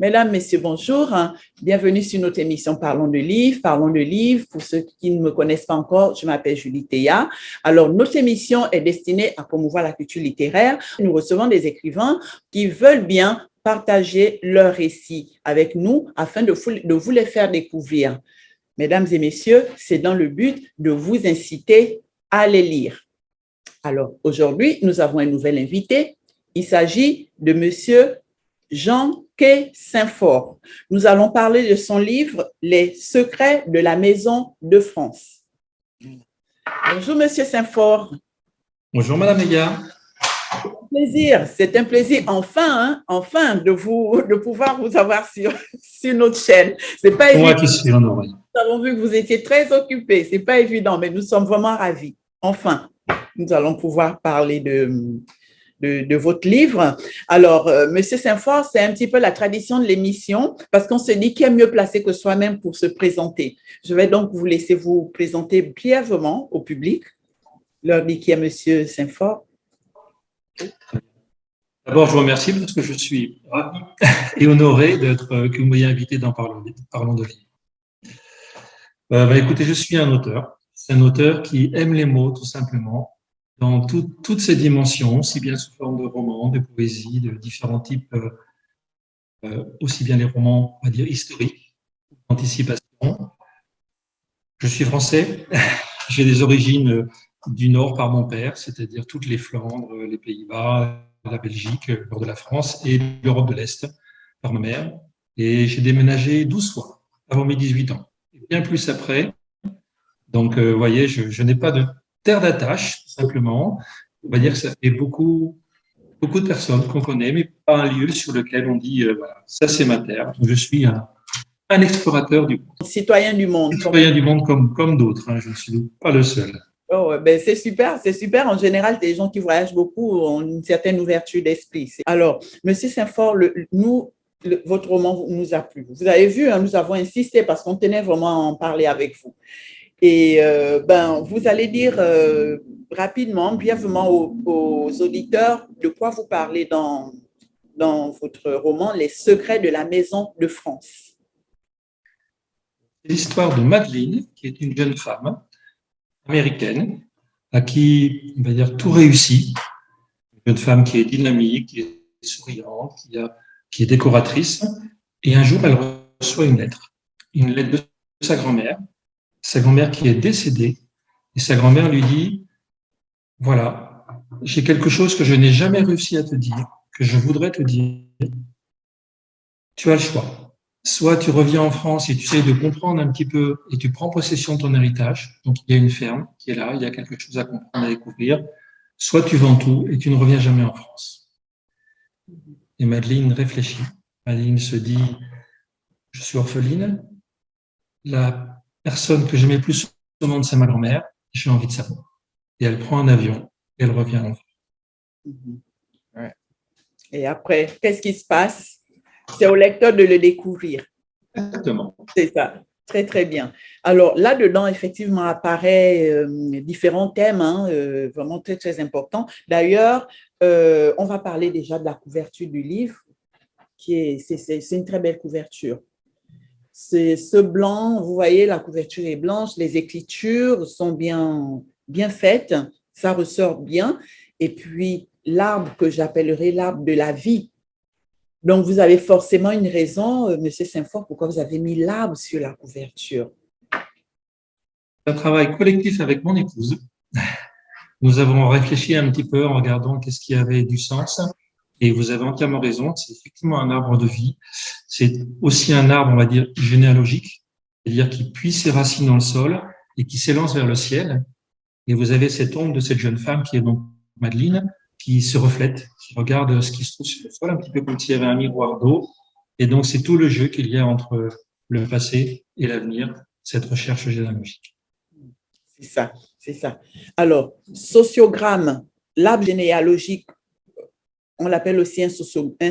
Mesdames, Messieurs, bonjour. Bienvenue sur notre émission Parlons de livres. Parlons de livres. Pour ceux qui ne me connaissent pas encore, je m'appelle Julie Théa. Alors, notre émission est destinée à promouvoir la culture littéraire. Nous recevons des écrivains qui veulent bien partager leurs récits avec nous afin de vous les faire découvrir. Mesdames et messieurs, c'est dans le but de vous inciter à les lire. Alors, aujourd'hui, nous avons un nouvel invité. Il s'agit de Monsieur Jean Quay Saint-Fort. Nous allons parler de son livre « Les secrets de la Maison de France ». Bonjour, Monsieur Saint-Fort. Bonjour, Madame Ega. C'est un plaisir enfin de pouvoir vous avoir sur notre chaîne. C'est pas évident. Moi qui suis honoré. Nous avons vu que vous étiez très occupé. C'est pas évident, mais nous sommes vraiment ravis. Enfin, nous allons pouvoir parler de votre livre. Alors, Monsieur Saint-Fort, c'est un petit peu la tradition de l'émission parce qu'on se dit qui est mieux placé que soi-même pour se présenter. Je vais donc vous laisser vous présenter brièvement au public. Leur dire qui est Monsieur Saint-Fort. D'abord, je vous remercie parce que je suis ravi et honoré que vous m'ayez invité dans Parlons de livres. Écoutez, je suis un auteur. C'est un auteur qui aime les mots, tout simplement, dans toutes ses dimensions, aussi bien sous forme de romans, de poésie, de différents types, aussi bien les romans, on va dire, historiques, d'anticipation. Je suis français, j'ai des origines du Nord par mon père, c'est-à-dire toutes les Flandres, les Pays-Bas, la Belgique, le nord de la France et l'Europe de l'Est par ma mère. Et j'ai déménagé 12 fois avant mes 18 ans, et bien plus après. Donc, vous voyez, je n'ai pas de terre d'attache, simplement. On va dire que ça fait beaucoup de personnes qu'on connaît, mais pas un lieu sur lequel on dit, voilà, ça c'est ma terre. Donc, je suis un explorateur du monde. Citoyen du monde. Citoyen du monde comme d'autres, hein, je ne suis pas le seul. Oh, ben c'est super, c'est super. En général, des gens qui voyagent beaucoup ont une certaine ouverture d'esprit. Alors, Monsieur Saint-Fort, votre roman nous a plu. Vous avez vu, nous avons insisté parce qu'on tenait vraiment à en parler avec vous. Et vous allez dire rapidement, brièvement aux auditeurs de quoi vous parlez dans votre roman « Les secrets de la Maison de France ». C'est l'histoire de Madeleine, qui est une jeune femme américaine à qui, on va dire, tout réussit. Une jeune femme qui est dynamique, qui est souriante, qui est décoratrice. Et un jour, elle reçoit une lettre de sa grand-mère qui est décédée. Et sa grand-mère lui dit, voilà, j'ai quelque chose que je n'ai jamais réussi à te dire, que je voudrais te dire. Tu as le choix. Soit tu reviens en France et tu essaies de comprendre un petit peu et tu prends possession de ton héritage. Donc, il y a une ferme qui est là, il y a quelque chose à comprendre, à découvrir. Soit tu vends tout et tu ne reviens jamais en France. Et Madeleine réfléchit. Madeleine se dit, je suis orpheline. La personne que j'aimais plus au monde, c'est ma grand-mère. J'ai envie de savoir. Et elle prend un avion et elle revient en France. Ouais. Et après, qu'est-ce qui se passe? C'est au lecteur de le découvrir. Exactement. C'est ça. Très, très bien. Alors, là-dedans, effectivement, apparaît différents thèmes, vraiment très, très importants. D'ailleurs, on va parler déjà de la couverture du livre, c'est une très belle couverture. C'est ce blanc, vous voyez, la couverture est blanche, les écritures sont bien faites, ça ressort bien. Et puis, l'arbre que j'appellerais l'arbre de la vie. Donc, vous avez forcément une raison, Monsieur Saint-Fort, pourquoi vous avez mis l'arbre sur la couverture. C'est un travail collectif avec mon épouse. Nous avons réfléchi un petit peu en regardant qu'est-ce qui avait du sens. Et vous avez entièrement raison, c'est effectivement un arbre de vie. C'est aussi un arbre, on va dire, généalogique, c'est-à-dire qui puise ses racines dans le sol et qui s'élance vers le ciel. Et vous avez cette ombre de cette jeune femme qui est donc Madeleine, qui se reflète, qui regarde ce qui se trouve sur le sol, un petit peu comme s'il y avait un miroir d'eau. Et donc, c'est tout le jeu qu'il y a entre le passé et l'avenir, cette recherche généalogique. C'est ça, c'est ça. Alors, sociogramme, l'arbre généalogique, on l'appelle aussi un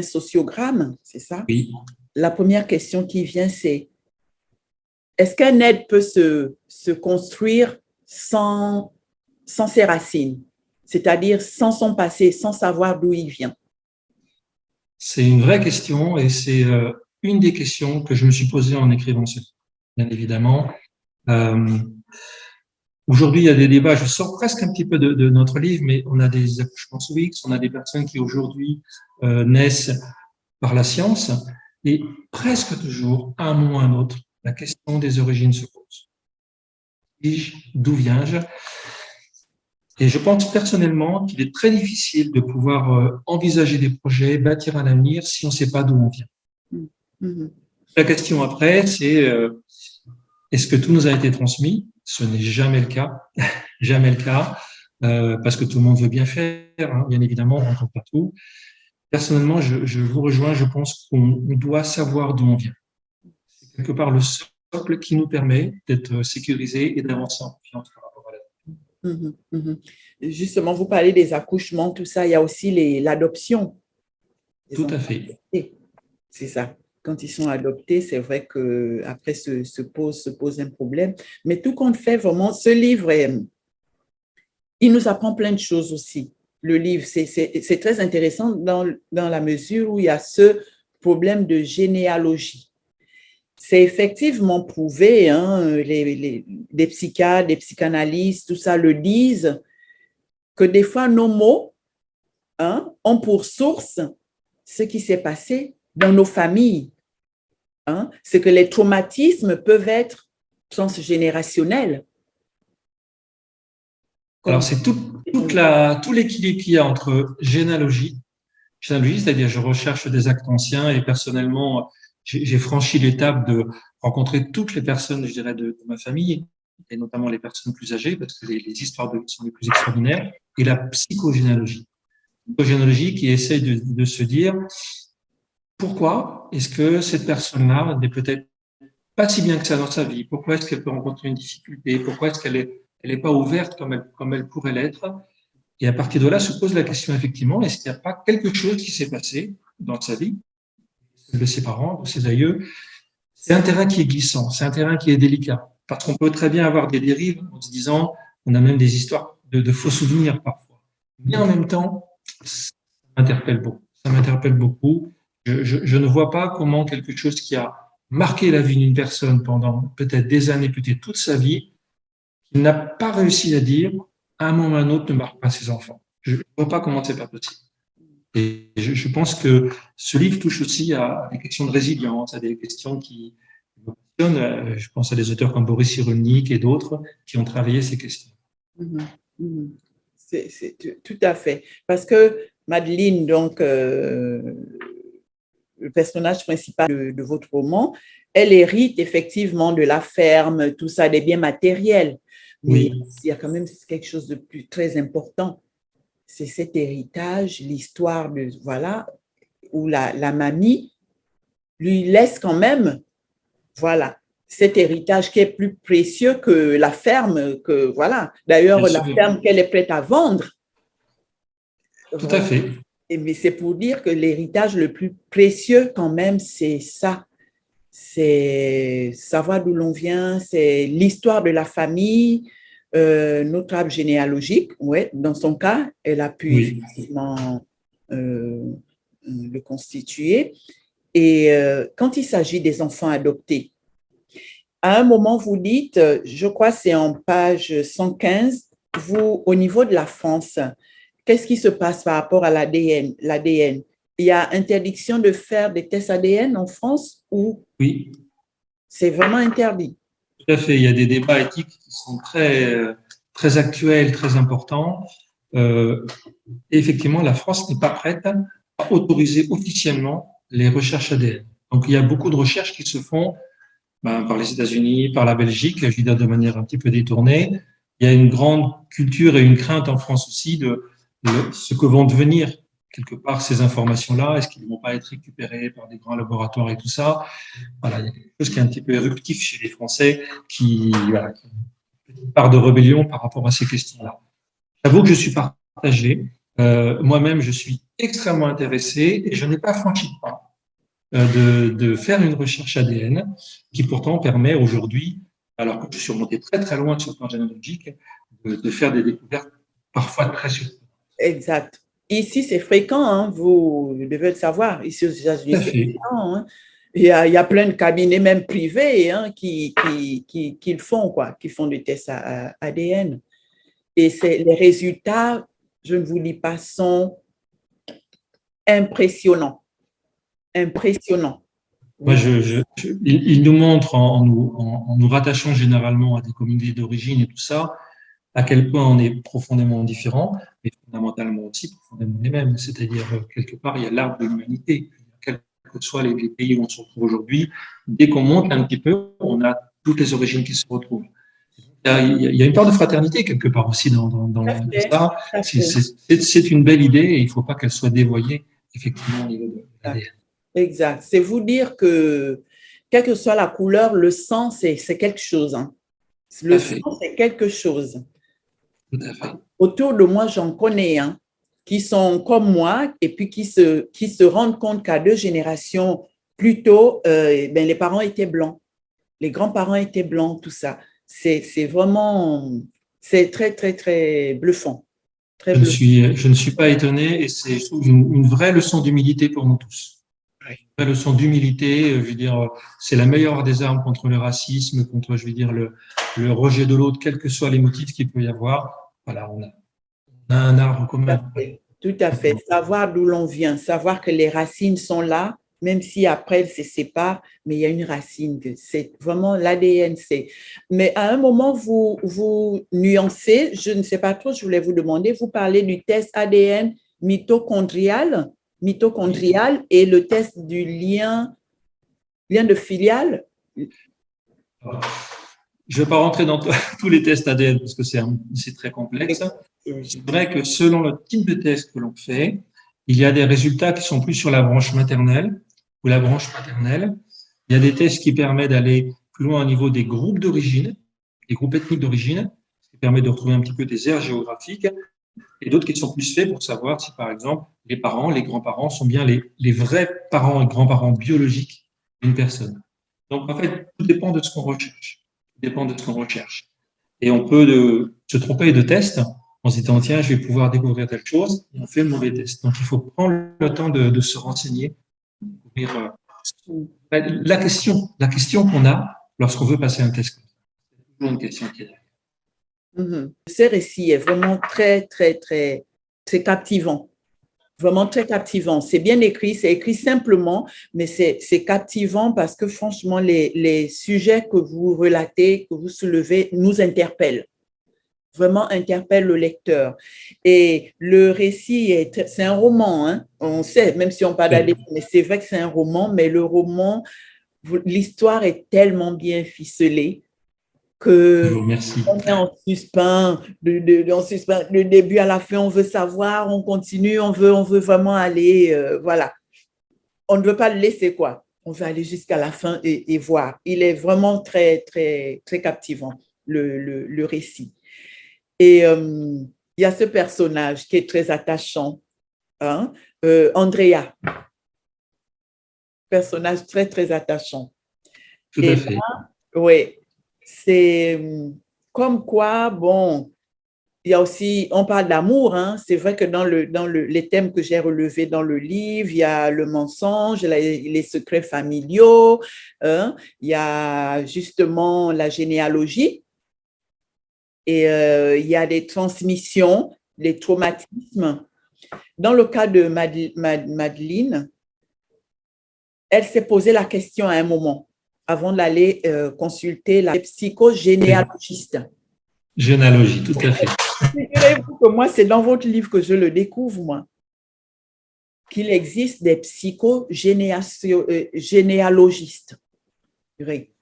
sociogramme, c'est ça? Oui. La première question qui vient, c'est est-ce qu'un être peut se construire sans ses racines, c'est-à-dire sans son passé, sans savoir d'où il vient? C'est une vraie question et c'est une des questions que je me suis posée en écrivant ce livre, bien évidemment. Aujourd'hui, il y a des débats, je sors presque un petit peu de notre livre, mais on a des accouchements sous X, on a des personnes qui aujourd'hui naissent par la science, et presque toujours, à un moment ou à un autre, la question des origines se pose. D'où viens-je? Et je pense personnellement qu'il est très difficile de pouvoir envisager des projets, bâtir un avenir si on ne sait pas d'où on vient. Mhm. La question après, c'est est-ce que tout nous a été transmis? Ce n'est jamais le cas, jamais le cas, parce que tout le monde veut bien faire, hein, bien évidemment, on rencontre pas tout. Personnellement, je vous rejoins, je pense qu'on doit savoir d'où on vient. C'est quelque part le socle qui nous permet d'être sécurisé et d'avancer en confiance par rapport à la vie. Mhm. Mhm. Justement, vous parlez des accouchements, tout ça, il y a aussi l'adoption des Tout à enfants fait. adoptés. C'est ça. Quand ils sont adoptés, c'est vrai qu'après se pose un problème. Mais tout compte fait, vraiment, ce livre, il nous apprend plein de choses aussi. Le livre, c'est très intéressant dans la mesure où il y a ce problème de généalogie. C'est effectivement prouvé, hein, des psychiatres, des psychanalystes, tout ça le disent, que des fois nos mots, hein, ont pour source ce qui s'est passé dans nos familles. Hein. C'est que les traumatismes peuvent être transgénérationnels. Alors, c'est tout l'équilibre qu'il y a entre généalogie, c'est-à-dire je recherche des actes anciens et personnellement, j'ai franchi l'étape de rencontrer toutes les personnes, je dirais, de ma famille, et notamment les personnes plus âgées, parce que les histoires de vie sont les plus extraordinaires, et la psychogénéalogie. Psychogénéalogie qui essaie de se dire pourquoi est-ce que cette personne-là n'est peut-être pas si bien que ça dans sa vie, pourquoi est-ce qu'elle peut rencontrer une difficulté, pourquoi est-ce qu'elle est pas ouverte comme elle pourrait l'être. Et à partir de là, se pose la question effectivement, est-ce qu'il n'y a pas quelque chose qui s'est passé dans sa vie, de ses parents, de ses aïeux? C'est un terrain qui est glissant, c'est un terrain qui est délicat, parce qu'on peut très bien avoir des dérives en se disant, on a même des histoires de faux souvenirs parfois. Mais en même temps, ça m'interpelle beaucoup. Ça m'interpelle beaucoup. Je ne vois pas comment quelque chose qui a marqué la vie d'une personne pendant peut-être des années, peut-être toute sa vie, qui n'a pas réussi à dire, à un moment ou à un autre, ne marque pas ses enfants. Je ne vois pas comment c'est pas possible. Et je pense que ce livre touche aussi à des questions de résilience, à des questions qui me passionnent. Je pense à des auteurs comme Boris Cyrulnik et d'autres qui ont travaillé ces questions. Mhm. Mhm. C'est tout à fait. Parce que Madeleine, donc, le personnage principal de votre roman, elle hérite effectivement de la ferme, tout ça, des biens matériels. Mais Oui, il y a quand même quelque chose de plus très important. C'est cet héritage, l'histoire de, voilà, où la mamie lui laisse quand même, voilà, cet héritage qui est plus précieux que la ferme, que, voilà. D'ailleurs, bien la sûr. ferme qu'elle est prête à vendre, Tout à voilà. fait. Mais c'est pour dire que l'héritage le plus précieux quand même, c'est ça. C'est savoir d'où l'on vient, c'est l'histoire de la famille, notre arbre généalogique. Ouais, dans son cas, elle a pu Oui. effectivement le constituer. Et quand il s'agit des enfants adoptés, à un moment, vous dites, je crois que c'est en page 115, vous, au niveau de la France, qu'est-ce qui se passe par rapport à l'ADN? Il y a interdiction de faire des tests ADN en France ou Oui, c'est vraiment interdit? tout à fait. Il y a des débats éthiques qui sont très actuels, très importants. Et effectivement, la France n'est pas prête à autoriser officiellement les recherches ADN. Donc, il y a beaucoup de recherches qui se font par les États-Unis, par la Belgique, je veux dire de manière un petit peu détournée. Il y a une grande culture et une crainte en France aussi de ce que vont devenir quelque part ces informations-là. Est-ce qu'ils ne vont pas être récupérés par des grands laboratoires et tout ça? Voilà, il y a quelque chose qui est un petit peu éruptif chez les Français voilà, qui part de rébellion par rapport à ces questions-là. J'avoue que je suis partagé. Moi-même, je suis extrêmement intéressé et je n'ai pas franchi de pas de faire une recherche ADN qui pourtant permet aujourd'hui, alors que je suis remonté très très loin sur le plan généalogique, de faire des découvertes parfois très surprenantes. Exact. Ici, c'est fréquent, hein, vous devez le savoir. Ici aux Tout États-Unis, à c'est fait. fréquent. Hein. il y a plein de cabinets, même privés, hein, qui le font, quoi, qui font des tests ADN. Et les résultats, je ne vous dis pas, sont impressionnants. Impressionnants. Moi, il nous montre en nous rattachant généralement à des communautés d'origine et tout ça, à quel point on est profondément différents, mais fondamentalement aussi profondément les mêmes. C'est-à-dire, quelque part, il y a l'arbre de l'humanité. Quels que soient les pays où on se retrouve aujourd'hui, dès qu'on monte un petit peu, on a toutes les origines qui se retrouvent. Il y a une part de fraternité quelque part aussi dans ça. C'est une belle idée et il ne faut pas qu'elle soit dévoyée, effectivement, au niveau de l'ADN. Exact. C'est vous dire que, quelle que soit la couleur, le sang, c'est quelque chose. Hein. Le sang, c'est quelque chose. Tout à fait. Autour de moi, j'en connais hein, qui sont comme moi et puis qui se rendent compte qu'à 2 générations plus tôt, les parents étaient blancs, les grands-parents étaient blancs, tout ça. C'est vraiment, c'est très, très, très bluffant. Très je ne suis pas étonné et c'est une vraie leçon d'humilité pour nous tous. Une vraie leçon d'humilité, je veux dire, c'est la meilleure des armes contre le racisme, contre, je veux dire, le rejet de l'autre, quels que soient les motifs qu'il peut y avoir. Voilà, on a un arbre commun. Tout à fait. Savoir d'où l'on vient, savoir que les racines sont là, même si après elles se séparent, mais il y a une racine. C'est vraiment l'ADN. Mais à un moment, vous nuancez, je ne sais pas trop, je voulais vous demander, vous parlez du test ADN mitochondrial et le test du lien de filiale. Je ne vais pas rentrer dans tous les tests ADN parce que c'est très complexe. C'est vrai que selon le type de test que l'on fait, il y a des résultats qui sont plus sur la branche maternelle ou la branche paternelle. Il y a des tests qui permettent d'aller plus loin au niveau des groupes d'origine, des groupes ethniques d'origine, ce qui permet de retrouver un petit peu des aires géographiques, et d'autres qui sont plus faits pour savoir si, par exemple, les parents, les grands-parents sont bien les vrais parents et grands-parents biologiques d'une personne. Donc, en fait, tout dépend de ce qu'on recherche. Tout dépend de ce qu'on recherche. Et on peut se tromper de test en se disant, tiens, je vais pouvoir découvrir telle chose, et on fait le mauvais test. Donc, il faut prendre le temps de se renseigner, découvrir la question qu'on a lorsqu'on veut passer un test. C'est toujours une question qui est là. Ce récit est vraiment très, très, très, très captivant. Vraiment très captivant. C'est bien écrit, c'est écrit simplement, mais c'est captivant parce que franchement, les sujets que vous relatez, que vous soulevez, nous interpellent. Vraiment interpelle le lecteur. Et le récit, c'est un roman, hein? On sait, même si on parle d'ADN, mais c'est vrai que c'est un roman, mais le roman, l'histoire est tellement bien ficelée que on est en suspens, le début à la fin, on veut savoir, on continue, on veut vraiment aller, voilà. On ne veut pas le laisser, quoi. On veut aller jusqu'à la fin et voir. Il est vraiment très, très, très captivant, le récit. Et il y a ce personnage qui est très attachant, hein? Andrea. Personnage très, très attachant. Tout à fait. Oui, c'est comme quoi, bon, il y a aussi, on parle d'amour, hein? C'est vrai que dans les thèmes que j'ai relevés dans le livre, il y a le mensonge, les secrets familiaux, hein? Il y a justement la généalogie. Et il y a des transmissions, des traumatismes. Dans le cas de Madeleine, elle s'est posé la question à un moment avant d'aller consulter la psychogénéalogiste. Généalogie, tout à fait. Figurez-vous que moi, c'est dans votre livre que je le découvre, moi, qu'il existe des psychogénéalogistes.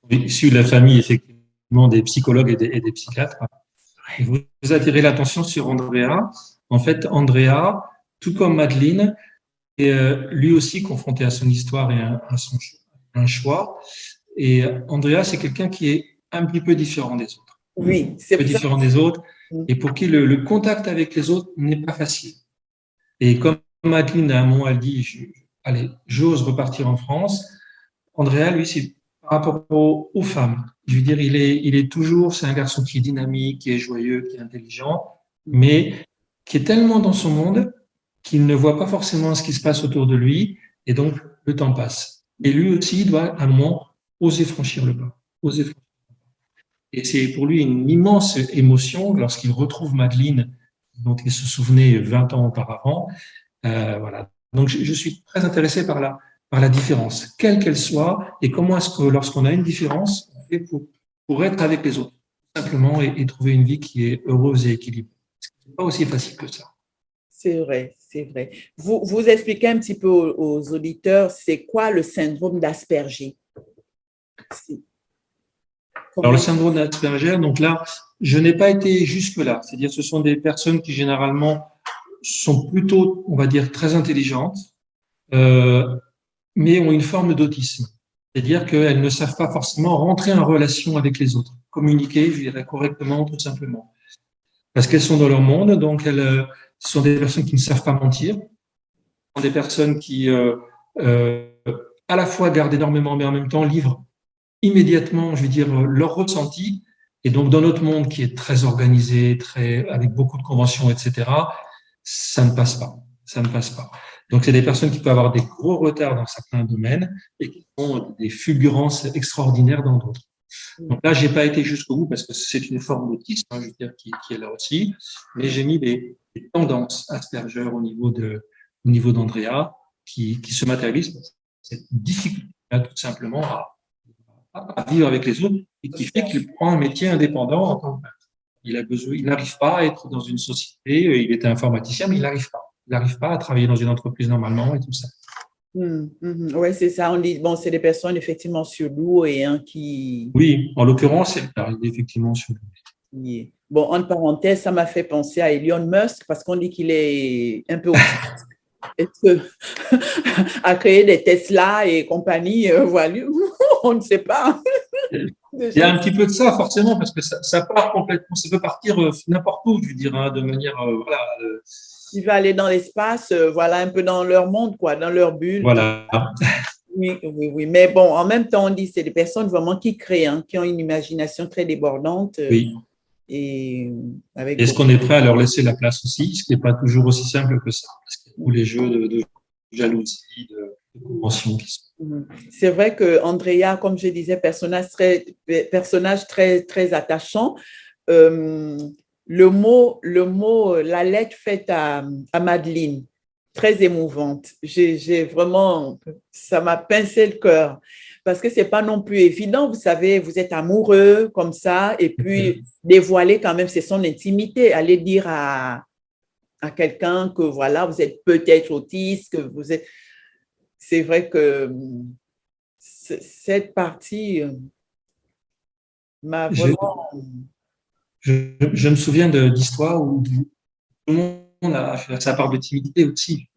Issus de la famille, effectivement, des psychologues et des psychiatres. Vous attirez l'attention sur Andrea. En fait, Andrea, tout comme Madeleine, est lui aussi confronté à son histoire et à un choix. Et Andrea, c'est quelqu'un qui est un petit peu différent des autres. Oui, c'est différent des autres et pour qui le contact avec les autres n'est pas facile. Et comme Madeleine, à un moment, elle dit, allez, j'ose repartir en France. Andrea, lui, c'est par rapport aux femmes. Je veux dire, il est toujours, c'est un garçon qui est dynamique, qui est joyeux, qui est intelligent, mais qui est tellement dans son monde qu'il ne voit pas forcément ce qui se passe autour de lui, et donc le temps passe. Et lui aussi doit, à un moment, oser franchir le pas. Oser franchir. Et c'est pour lui une immense émotion lorsqu'il retrouve Madeleine, dont il se souvenait 20 ans auparavant. Voilà. Donc, je suis très intéressé par la différence, quelle qu'elle soit, et comment est-ce que lorsqu'on a une différence, on fait pour être avec les autres, simplement, et trouver une vie qui est heureuse et équilibrée. C'est pas aussi facile que ça. C'est vrai, c'est vrai. Vous expliquez un petit peu aux auditeurs, c'est quoi le syndrome d'Asperger? C'est- Alors, le Comment? syndrome d'Asperger, donc là, je n'ai pas été jusque-là. C'est-à-dire, ce sont des personnes qui généralement sont plutôt, on va dire, très intelligentes, euh, mais ont une forme d'autisme. C'est-à-dire qu'elles ne savent pas forcément rentrer en relation avec les autres, communiquer, je dirais, correctement, tout simplement. Parce qu'elles sont dans leur monde, donc ce sont des personnes qui ne savent pas mentir, ce sont des personnes qui, euh, à la fois gardent énormément, mais en même temps livrent immédiatement, je veux dire, leur ressenti. Et donc, dans notre monde qui est très organisé, avec beaucoup de conventions, etc., ça ne passe pas. Ça ne passe pas. Donc, c'est des personnes qui peuvent avoir des gros retards dans certains domaines et qui ont des fulgurances extraordinaires dans d'autres. Donc là, j'ai pas été jusqu'au bout parce que c'est une forme d'autisme, je veux dire, qui est là aussi, mais j'ai mis des tendances Asperger au niveau d'Andrea qui se matérialisent, cette difficulté tout simplement à vivre avec les autres et qui fait qu'il prend un métier indépendant en tant que maître. Il n'arrive pas à être dans une société, il était informaticien, mais il n'arrive pas. Il n'arrive pas à travailler dans une entreprise normalement et tout ça. Oui, c'est ça. On dit, bon, c'est des personnes effectivement sur l'eau et Oui, en l'occurrence, c'est le cas. Il est effectivement sur bon, en parenthèse, ça m'a fait penser à Elon Musk parce qu'on dit qu'il est un peu autiste. Est-ce que à créer des Tesla et compagnie, voilà, on ne sait pas. Il y a un petit peu de ça, forcément, parce que ça part complètement, ça peut partir n'importe où, je veux dire, hein, de manière, voilà, Il va aller dans l'espace, voilà, un peu dans leur monde, quoi, dans leur bulle. Tout. voilà. Oui, oui, oui. Mais bon, en même temps, on dit que c'est des personnes vraiment qui créent, hein, qui ont une imagination très débordante Oui. et avec Est-ce beaucoup. qu'on est prêt à leur laisser la place aussi, ce qui n'est pas toujours aussi simple que ça, parce qu'il y a tous les jeux de jalousie, de convention qui sont. C'est vrai que Andrea, comme je disais, personnage très, très attachant. Euh, le mot, la lettre faite à Madeleine, très émouvante. J'ai vraiment, ça m'a pincé le cœur parce que c'est pas non plus évident. Vous savez, vous êtes amoureux comme ça et puis dévoiler quand même, c'est son intimité. Aller dire à quelqu'un que voilà, vous êtes peut-être autiste, que vous êtes. C'est vrai que cette partie m'a Je, vraiment. je me souviens d'histoires où tout le monde a sa part de timidité aussi,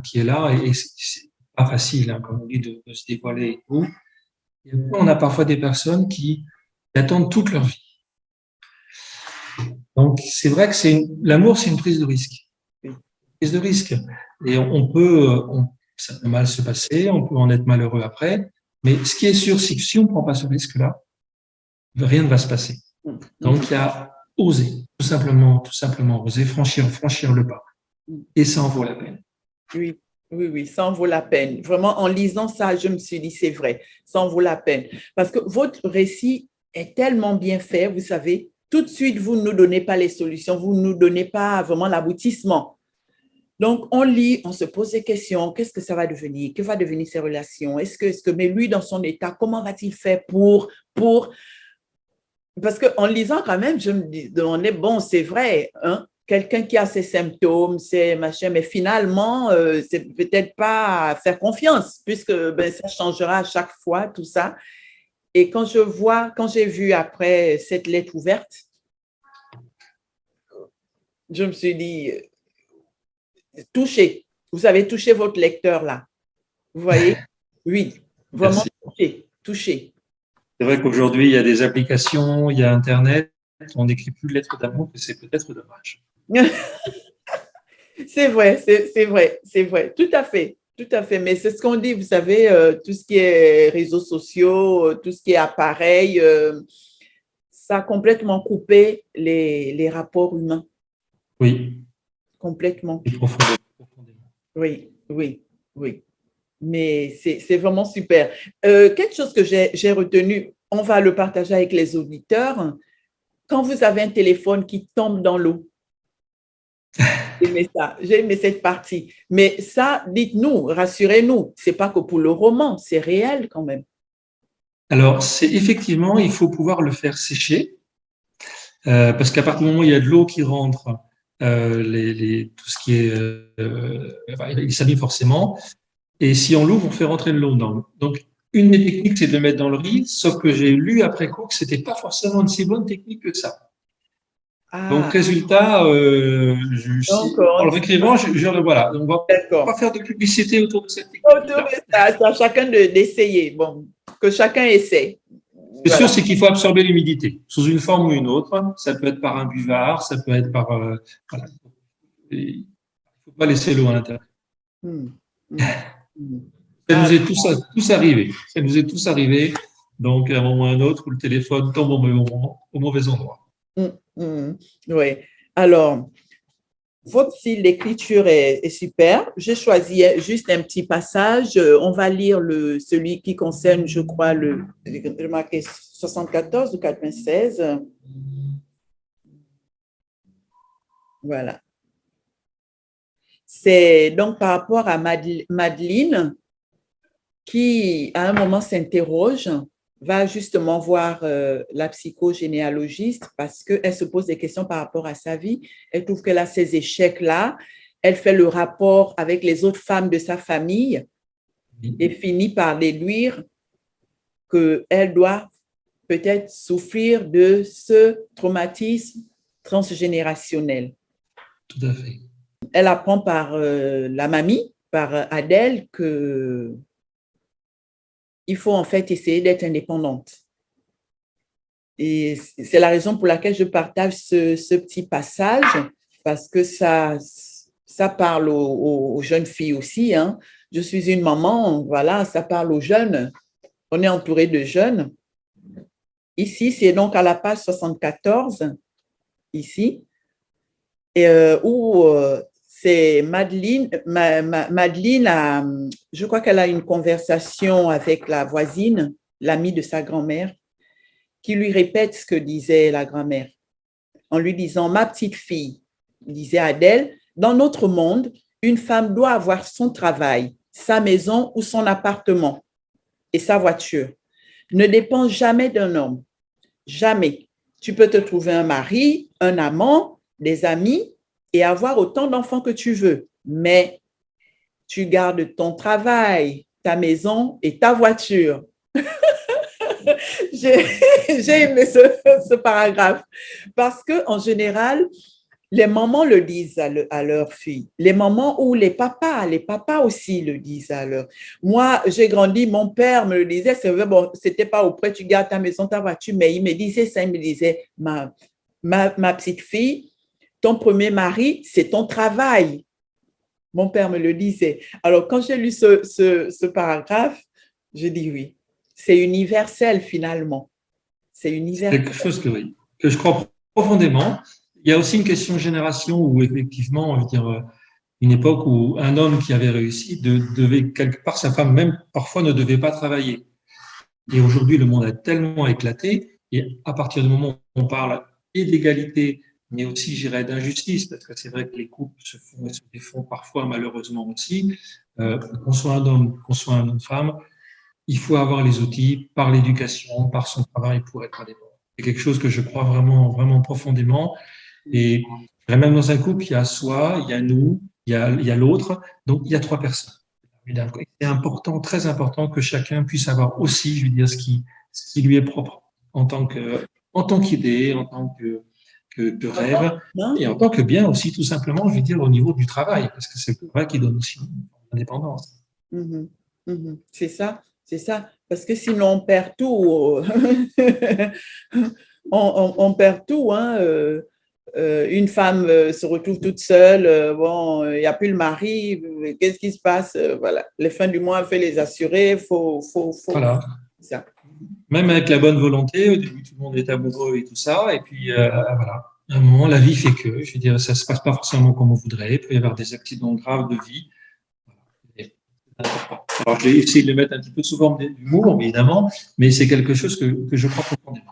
qui est là, et c'est pas facile, hein, comme on dit, de se dévoiler et tout. Et après, on a parfois des personnes qui attendent toute leur vie. Donc, c'est vrai que l'amour, c'est une prise de risque. Une prise de risque. Et ça peut mal se passer, on peut en être malheureux après. Mais ce qui est sûr, c'est que si on ne prend pas ce risque-là, rien ne va se passer. Donc, il y a oser, tout simplement oser franchir le pas. Et ça en vaut la peine. Oui, oui, oui, ça en vaut la peine. Vraiment, en lisant ça, je me suis dit, c'est vrai, ça en vaut la peine. Parce que votre récit est tellement bien fait, vous savez, tout de suite, vous ne nous donnez pas les solutions, vous ne nous donnez pas vraiment l'aboutissement. Donc, on lit, on se pose des questions, qu'est-ce que ça va devenir? Que va devenir ces relations? Mais lui, dans son état, comment va-t-il faire parce qu'en lisant quand même, je me demandais, bon, c'est vrai, hein, quelqu'un qui a ces symptômes, c'est machin, mais finalement, c'est peut-être pas à faire confiance, puisque ben, ça changera à chaque fois, tout ça. Et quand j'ai vu après cette lettre ouverte, je me suis dit, touché. Vous avez touché votre lecteur là. Vous voyez? Oui, vraiment Merci. touché, touché. C'est vrai qu'aujourd'hui, il y a des applications, il y a Internet, on n'écrit plus de lettres d'amour, et c'est peut-être dommage. C'est vrai, c'est vrai, c'est vrai, tout à fait. Tout à fait, mais c'est ce qu'on dit, vous savez, tout ce qui est réseaux sociaux, tout ce qui est appareil, ça a complètement coupé les rapports humains, Oui, complètement. et profondément. Oui, oui, oui. Mais c'est vraiment super. Quelque chose que j'ai retenu, on va le partager avec les auditeurs. Quand vous avez un téléphone qui tombe dans l'eau, j'ai aimé ça, j'ai aimé cette partie. Mais ça, dites-nous, rassurez-nous, c'est pas que pour le roman, c'est réel quand même. Alors, c'est effectivement, il faut pouvoir le faire sécher, parce qu'à partir du moment où il y a de l'eau qui rentre, tout ce qui est, enfin, il s'abîme forcément. Et si on l'ouvre, on fait rentrer de l'eau dedans. Donc, une des techniques, c'est de le mettre dans le riz, sauf que j'ai lu après coup que c'était pas forcément une si bonne technique que ça. Donc, Ah, résultat, donc, en le réécrivant, voilà, on va pas d'accord. faire de publicité autour de cette Autour technique-là. de ça, c'est à chacun d'essayer. Bon, que chacun essaie. Ce qui est sûr, Voilà. c'est qu'il faut absorber l'humidité, sous une forme ou une autre. Ça peut être par un buvard, ça peut être par, voilà. Il ne faut pas laisser l'eau à l'intérieur. Hmm, hmm, hmm. Ça Ah, nous est tous arrivé. Ça nous est tous arrivé. Donc, à un moment ou à un autre, où le téléphone tombe au mauvais endroit. hmm, hmm. Oui. Alors, votre style d'écriture est super. J'ai choisi juste un petit passage. On va lire celui qui concerne, je crois, j'ai marqué 74 ou 96. Voilà. C'est donc par rapport à Madeleine qui, à un moment, s'interroge, va justement voir la psychogénéalogiste parce qu'elle se pose des questions par rapport à sa vie. Elle trouve qu'elle a ces échecs-là. Elle fait le rapport avec les autres femmes de sa famille et finit par déduire qu'elle doit peut-être souffrir de ce traumatisme transgénérationnel. Tout à fait. Elle apprend par la mamie, par Adèle, que il faut en fait essayer d'être indépendante. Et c'est la raison pour laquelle je partage ce petit passage, parce que ça parle aux jeunes filles aussi. Hein. Je suis une maman, voilà, ça parle aux jeunes. On est entouré de jeunes. Ici, c'est donc à la page 74, ici, et, où c'est Madeleine, Madeleine je crois qu'elle a une conversation avec la voisine, l'amie de sa grand-mère, qui lui répète ce que disait la grand-mère, en lui disant, ma petite fille, disait Adèle, dans notre monde, une femme doit avoir son travail, sa maison ou son appartement et sa voiture. Ne dépend jamais d'un homme, jamais. Tu peux te trouver un mari, un amant, des amis et avoir autant d'enfants que tu veux, mais tu gardes ton travail, ta maison et ta voiture. J'ai aimé ce paragraphe parce qu'en général, les mamans le disent à leurs filles. Les mamans ou les papas aussi le disent à leurs. Moi, j'ai grandi, mon père me le disait, c'est vrai, bon, c'était pas auprès, tu gardes ta maison, ta voiture, mais il me disait ça, il me disait, ma petite fille, ton premier mari, c'est ton travail. Mon père me le disait. Alors, quand j'ai lu ce paragraphe, je dis oui, c'est universel finalement. C'est C'est universel. quelque chose que je crois profondément. Il y a aussi une question de génération où, effectivement, on veut dire, une époque où un homme qui avait réussi devait, quelque part, sa femme même, parfois, ne devait pas travailler. Et aujourd'hui, le monde a tellement éclaté, et à partir du moment où on parle et d'égalité, mais aussi, j'irais, d'injustice, parce que c'est vrai que les couples se font et se défont parfois, malheureusement aussi, qu'on soit un homme, qu'on soit une femme, il faut avoir les outils par l'éducation, par son travail pour être indépendant. C'est quelque chose que je crois vraiment, vraiment profondément. Et même dans un couple, il y a soi, il y a nous, il y a l'autre. Donc, il y a trois personnes. C'est important, très important que chacun puisse avoir aussi, je veux dire, ce qui lui est propre en tant qu'idée, en tant que rêve Non? et en tant que bien aussi, tout simplement, je veux dire, au niveau du travail, parce que c'est le travail qui donne aussi l'indépendance. Mhm, mhm. C'est ça, c'est ça. Parce que sinon, on perd tout. On perd tout. Hein. Une femme se retrouve toute seule. Bon, il n'y a plus le mari. Qu'est-ce qui se passe? Voilà. Les fins du mois, il faut les assurer. Faut. Voilà. Ça. Même avec la bonne volonté, au début, tout le monde est amoureux et tout ça. Et puis, voilà. À un moment, la vie fait que, je veux dire, ça se passe pas forcément comme on voudrait. Il peut y avoir des accidents graves de vie. Et Alors, j'ai essayé de le mettre un petit peu sous forme d'humour, évidemment, mais c'est quelque chose que je crois profondément.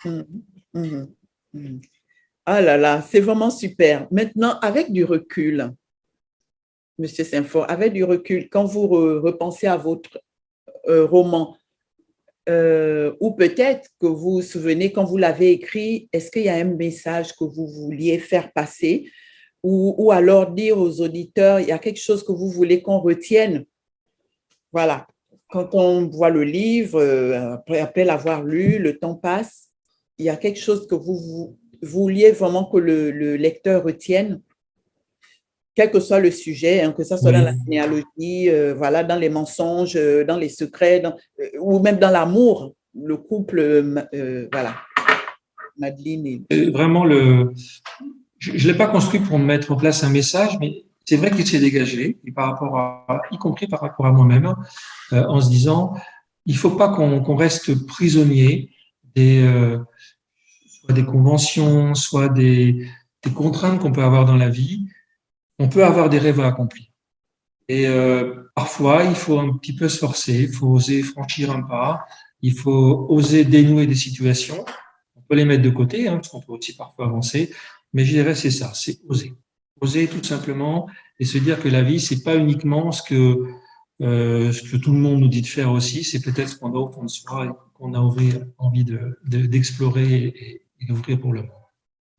Mhm, mhm, mhm. Ah là là, c'est vraiment super. Maintenant, avec du recul, Monsieur Saint-Fort, avec du recul, quand vous repensez à votre roman, ou peut-être que vous vous souvenez quand vous l'avez écrit, est-ce qu'il y a un message que vous vouliez faire passer ou alors dire aux auditeurs, il y a quelque chose que vous voulez qu'on retienne? Voilà, quand on voit le livre, après l'avoir lu, le temps passe, il y a quelque chose que vous vouliez vraiment que le lecteur retienne, quel que soit le sujet, hein, que ce soit dans la Oui. généalogie, voilà, dans les mensonges, dans les secrets, ou même dans l'amour, le couple, voilà, Madeleine et… Vraiment, je ne l'ai pas construit pour mettre en place un message, mais c'est vrai qu'il s'est dégagé, et y compris par rapport à moi-même, en se disant, il ne faut pas qu'on reste prisonnier soit des conventions, soit des contraintes qu'on peut avoir dans la vie. On peut avoir des rêves à accomplir. Et parfois, il faut un petit peu se forcer, il faut oser franchir un pas, il faut oser dénouer des situations. On peut les mettre de côté, hein, parce qu'on peut aussi parfois avancer, mais je dirais c'est ça, c'est oser. Oser tout simplement et se dire que la vie, c'est pas uniquement ce que tout le monde nous dit de faire aussi, c'est peut-être ce qu'on a au fond de soi et qu'on a envie d'explorer et d'ouvrir pour le monde.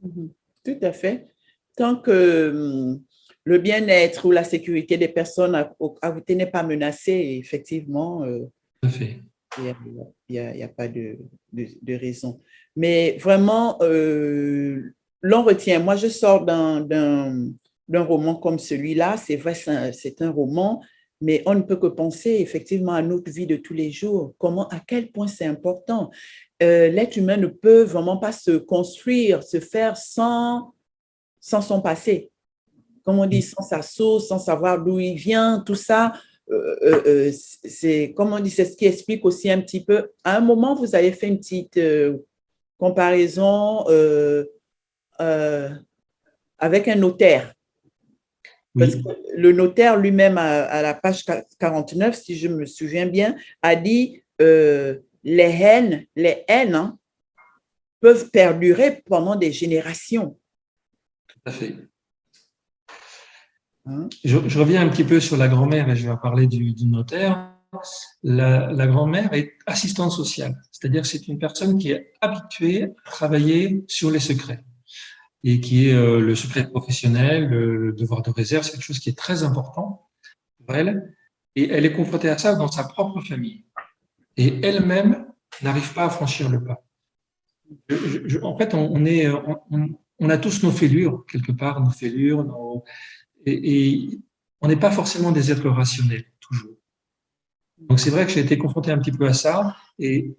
Mhm. Tout à fait. Tant que le bien-être ou la sécurité des personnes à côté n'est pas menacé, effectivement, Tout à fait. il y a pas de raison. Mais vraiment, l'on retient. Moi, je sors d'un roman comme celui-là. C'est vrai, c'est un roman, mais on ne peut que penser effectivement à notre vie de tous les jours. Comment, à quel point c'est important. L'être humain ne peut vraiment pas se construire, se faire sans son passé. Comme on dit, sans sa source, sans savoir d'où il vient, tout ça. C'est, comme on dit, c'est ce qui explique aussi un petit peu. À un moment, vous avez fait une petite comparaison euh, avec un notaire. Parce que Oui, le notaire lui-même, à la page 49, si je me souviens bien, a dit les haines hein, peuvent perdurer pendant des générations. tout à fait. Hein. Je reviens un petit peu sur la grand-mère et je vais parler du notaire. La grand-mère est assistante sociale, c'est-à-dire que c'est une personne qui est habituée à travailler sur les secrets et qui est le secret professionnel, le devoir de réserve, c'est quelque chose qui est très important pour elle et elle est confrontée à ça dans sa propre famille et elle-même n'arrive pas à franchir le pas. En fait, on a tous nos fêlures quelque part, nos fêlures, et on n'est pas forcément des êtres rationnels toujours. Donc c'est vrai que j'ai été confronté un petit peu à ça et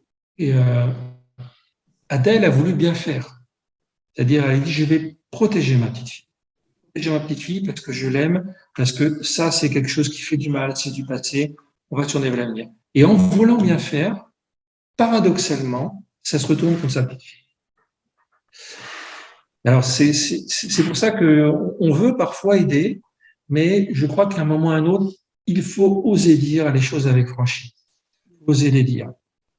Adèle a voulu bien faire. C'est-à-dire, elle a dit, je vais protéger ma petite fille. Protéger ma petite fille parce que je l'aime, parce que ça, c'est quelque chose qui fait du mal, c'est du passé, on va tourner vers l'avenir. Et en voulant bien faire, paradoxalement, ça se retourne contre sa petite fille. Alors, c'est pour ça qu'on veut parfois aider, mais je crois qu'à un moment ou à un autre, il faut oser dire les choses avec franchise. Oser les dire.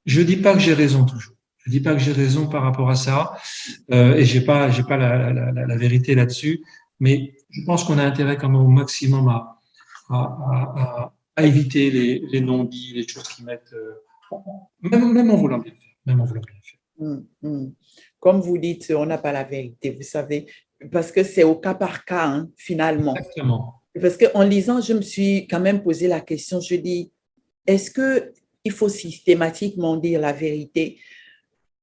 Je dis pas que j'ai raison toujours. Je dis pas que j'ai raison par rapport à ça, et j'ai pas la vérité là-dessus, mais je pense qu'on a intérêt quand même au maximum à éviter les non-dits, les choses qui mettent, même en voulant bien faire, même en voulant bien faire. Comme vous dites, on n'a pas la vérité, vous savez, parce que c'est au cas par cas, hein, finalement. Exactement. Parce qu'en lisant, je me suis quand même posé la question, je dis, est-ce qu'il faut systématiquement dire la vérité?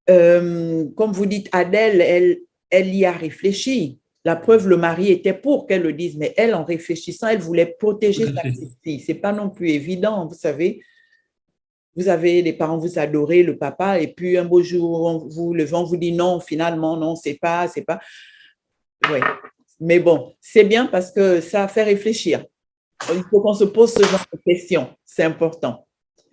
Comme vous dites, Adèle, elle y a réfléchi. La preuve, le mari était pour qu'elle le dise, mais elle, en réfléchissant, elle voulait Tout protéger à sa fait. petite fille. Ce n'est pas non plus évident, vous savez. Vous avez les parents, vous adorez le papa, et puis un beau jour, vous le vent vous dit non, finalement, non, c'est pas, c'est pas. Ouais. Mais bon, c'est bien parce que ça fait réfléchir. Il faut qu'on se pose ce genre de questions. C'est important.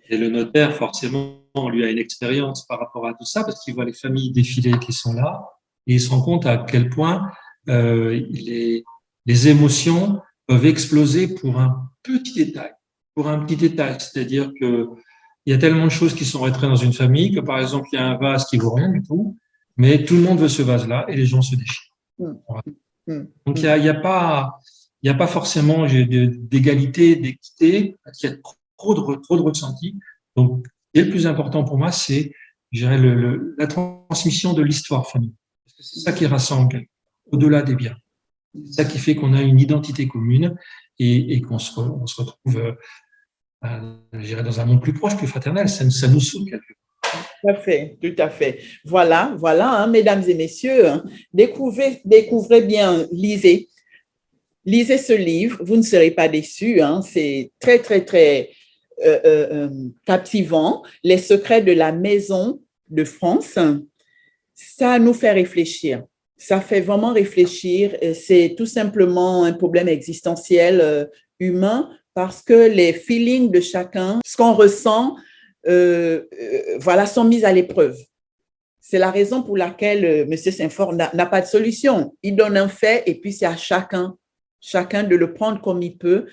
Et le notaire, forcément, on lui a une expérience par rapport à tout ça, parce qu'il voit les familles défiler qui sont là, et il se rend compte à quel point les émotions peuvent exploser pour un petit détail. pour un petit détail, c'est-à-dire que il y a tellement de choses qui sont rentrées dans une famille que, par exemple, il y a un vase qui vaut rien du tout, mais tout le monde veut ce vase-là et les gens se déchirent. Mm. Voilà. Mm. Donc, il y a pas forcément d'égalité, d'équité, parce qu'il y a trop de ressenti. Donc, ce qui est le plus important pour moi, c'est, je dirais, la transmission de l'histoire familiale. Parce que c'est ça qui rassemble, au-delà des biens. C'est ça qui fait qu'on a une identité commune et qu'on on se retrouve, je dirais, dans un monde plus proche, plus fraternel. Ça nous sauve quelque part. Tout à fait, tout à fait. Voilà, voilà, hein, mesdames et messieurs, hein, découvrez bien, lisez ce livre, vous ne serez pas déçus, hein, c'est très, très, très captivant. Les secrets de la maison de France, ça nous fait réfléchir. Ça fait vraiment réfléchir. C'est tout simplement un problème existentiel humain parce que les feelings de chacun, ce qu'on ressent, voilà, sont mis à l'épreuve. C'est la raison pour laquelle M. Saint-Fort n'a pas de solution. Il donne un fait et puis c'est à chacun de le prendre comme il peut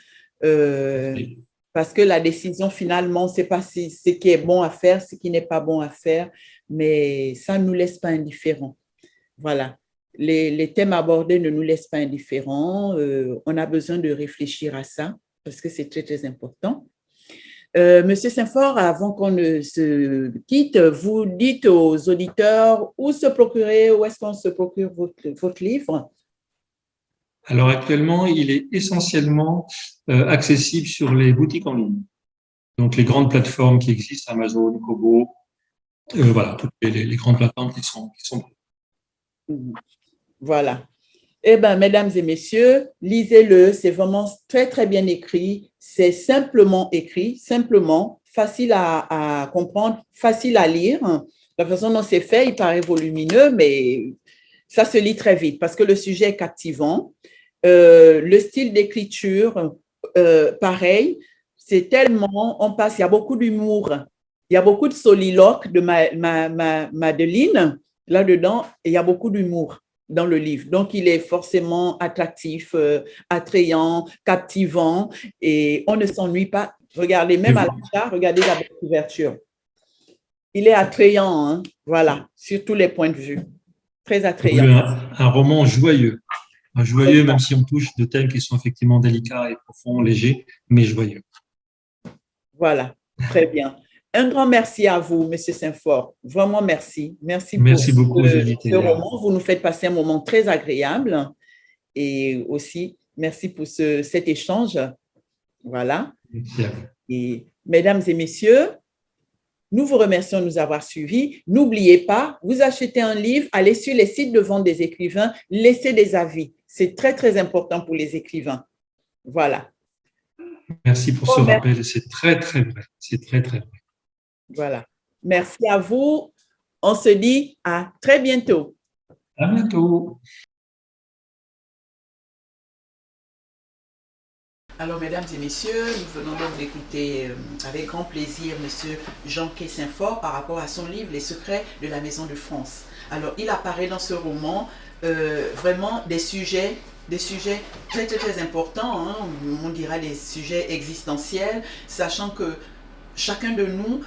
parce que la décision finalement, c'est pas ce qui est bon à faire, ce qui n'est pas bon à faire, mais ça ne nous laisse pas indifférents. Voilà. Les thèmes abordés ne nous laissent pas indifférents. On a besoin de réfléchir à ça parce que c'est très, très important. Monsieur Saint-Fort, avant qu'on ne se quitte, vous dites aux auditeurs où se procurer, où est-ce qu'on se procure votre livre? Alors actuellement, il est essentiellement accessible sur les boutiques en ligne. Donc les grandes plateformes qui existent, Amazon, Kobo, voilà, toutes les grandes plateformes qui sont. Voilà. Eh bien, mesdames et messieurs, lisez-le, c'est vraiment très, très bien écrit, c'est simplement écrit, simplement, facile à comprendre, facile à lire. La façon dont c'est fait, il paraît volumineux, mais ça se lit très vite parce que le sujet est captivant. Le style d'écriture, pareil, c'est tellement, on passe, il y a beaucoup d'humour, il y a beaucoup de soliloques de Madeleine là-dedans, et il y a beaucoup d'humour dans le livre. Donc, il est forcément attractif, attrayant, captivant et on ne s'ennuie pas. Regardez, même à l'achat, regardez la couverture. Il est attrayant, hein? Voilà, sur tous les points de vue. Très attrayant. Un roman joyeux. Joyeux, même si on touche de thèmes qui sont effectivement délicats et profonds, légers, mais joyeux. Voilà, très bien. Un grand merci à vous, M. Saint-Fort. Vraiment merci. Merci beaucoup, ce roman. Vous nous faites passer un moment très agréable. Et aussi, merci pour cet échange. Voilà. Et mesdames et messieurs, nous vous remercions de nous avoir suivis. N'oubliez pas, vous achetez un livre, allez sur les sites de vente des écrivains, laissez des avis. C'est très, très important pour les écrivains. Voilà. Merci pour ce rappel. C'est très, très vrai. C'est très, très vrai. Voilà. Merci à vous. On se dit à très bientôt. À bientôt. Alors, mesdames et messieurs, nous venons donc d'écouter avec grand plaisir M. Jean-Quay Saint-Fort par rapport à son livre « Les secrets de la Maison de France ». Alors, il apparaît dans ce roman vraiment des sujets très, très, très importants, hein, on dira des sujets existentiels, sachant que chacun de nous,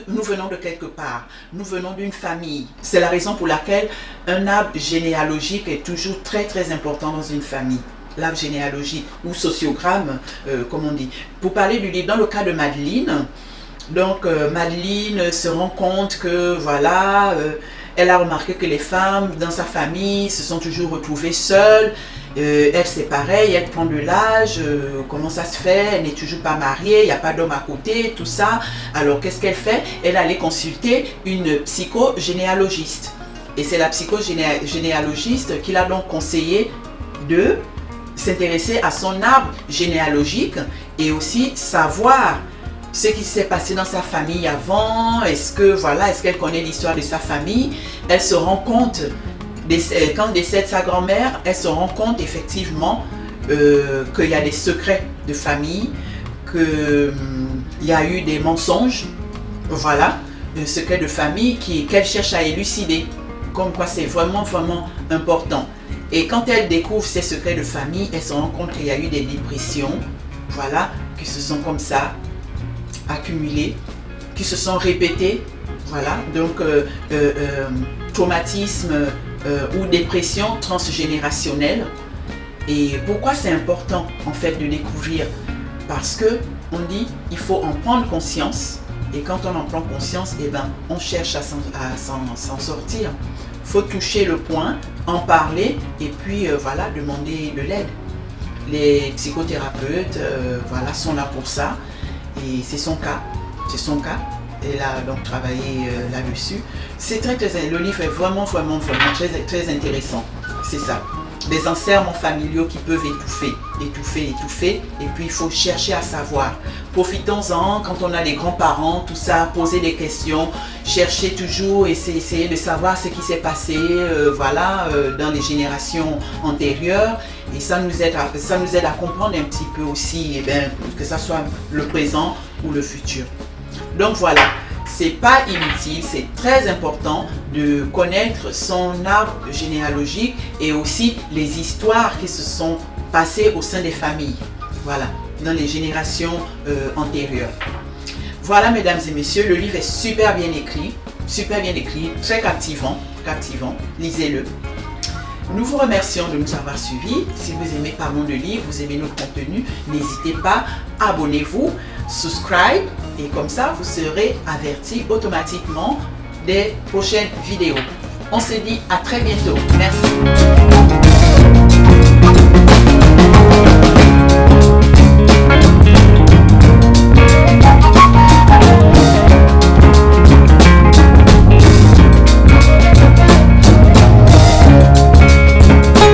nous venons de quelque part, nous venons d'une famille. C'est la raison pour laquelle un arbre généalogique est toujours très, très important dans une famille. L'arbre généalogique ou sociogramme, comme on dit. Pour parler du livre, dans le cas de Madeleine, donc Madeleine se rend compte que voilà, elle a remarqué que les femmes dans sa famille se sont toujours retrouvées seules. Elle c'est pareil, elle prend de l'âge, comment ça se fait, elle n'est toujours pas mariée, il n'y a pas d'homme à côté, tout ça. Alors qu'est-ce qu'elle fait? Elle allait consulter une psychogénéalogiste. Et c'est la psychogénéalogiste qui l'a donc conseillé de s'intéresser à son arbre généalogique et aussi savoir ce qui s'est passé dans sa famille avant. Est-ce qu'elle connaît l'histoire de sa famille? Elle se rend compte, quand décède sa grand-mère, elle se rend compte effectivement qu'il y a des secrets de famille, qu'il y a eu des mensonges, voilà, des secrets de famille qu'elle cherche à élucider. Comme quoi c'est vraiment, vraiment important. Et quand elle découvre ces secrets de famille, elle se rend compte qu'il y a eu des dépressions, voilà, qui se sont comme ça accumulés, qui se sont répétés, voilà, donc traumatisme ou dépression transgénérationnelle. Et pourquoi c'est important en fait de découvrir? Parce que on dit il faut en prendre conscience, et quand on en prend conscience, eh ben, on cherche à s'en sortir. Il faut toucher le point, en parler et puis voilà, demander de l'aide. Les psychothérapeutes voilà, sont là pour ça, et c'est son cas. Elle a donc travaillé là-dessus. Le livre est vraiment très intéressant. C'est ça. Des enserrements familiaux qui peuvent étouffer. Et puis il faut chercher à savoir. Profitons-en quand on a des grands-parents, tout ça, poser des questions, chercher toujours, essayer de savoir ce qui s'est passé voilà, dans les générations antérieures. Et ça nous aide à comprendre un petit peu aussi, que ce soit le présent ou le futur. Donc voilà, c'est pas inutile, c'est très important de connaître son arbre généalogique et aussi les histoires qui se sont passées au sein des familles, voilà, dans les générations antérieures. Voilà, mesdames et messieurs, le livre est super bien écrit, très captivant, lisez-le. Nous vous remercions de nous avoir suivis. Si vous aimez Parlons de livres, vous aimez notre contenu, n'hésitez pas, abonnez-vous, subscribe, et comme ça, vous serez avertis automatiquement des prochaines vidéos. On se dit à très bientôt. Merci.